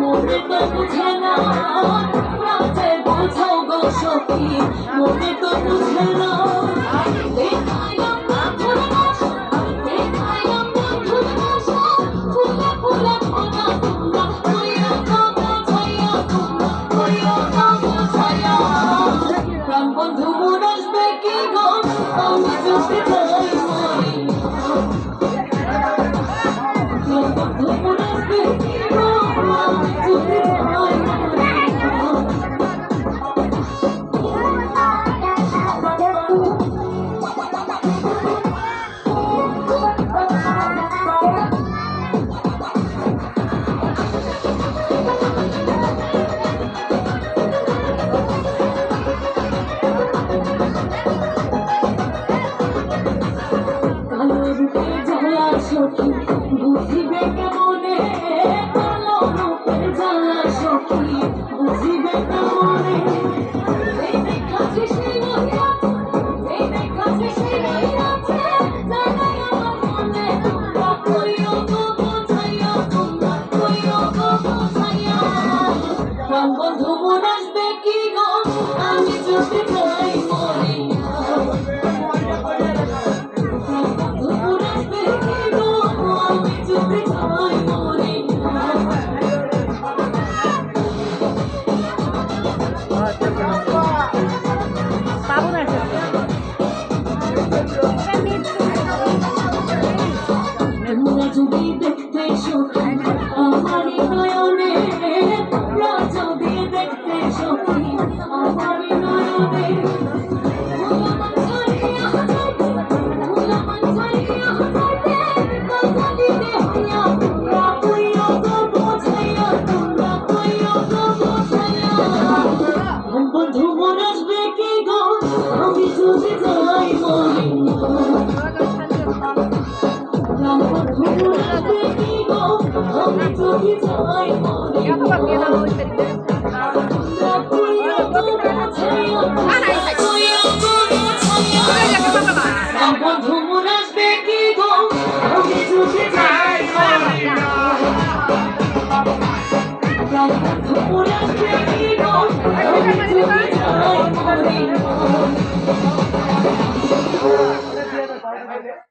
মনে তো বুঝে না রাতে বোঝাও গো সখী মনে তো বুঝে না দেখাইলাম বন্ধুর ভাষা দেখাইলাম বন্ধুর ভাষা ফুলে ফুলে ফোনা তোমরা কইয়া গো বোঝাইয়া তোমরা কইয়া গো বোঝাইয়া প্রাণ বন্ধু মোর আসবে কি গো আমি যদি যাই মরি বন্ধু মোর আসবে কি গো আমি যদি যাই সখী বুঝিবে কেমনে কালো রূপের জ্বালা সখী বুঝিবে কেমনে এই দেখাছে সেই রহিয়াছে এই দেখাছে সেই রহিয়াছে জানাই আমার মনে তোমরা কইও গো বোঝাইয়া তোমরা কইও গো বোঝাইয়া প্রাণ বন্ধু মোর আসবে কি গো আমি যদি যাই মরি যদি দেখতে সখী আমারই নয়নে যদি দেখতে সখী আমারই নয়নে বন্ধু মোর আসবে কি গো আমি যদি যাই মরি বন্ধু মোর আসবে কি গো আমি যদি যাই মরি বন্ধু মোর আসবে কি গো আমি যদি যাই মরি বন্ধু মোর আসবে কি গো আমি যদি যাই মরি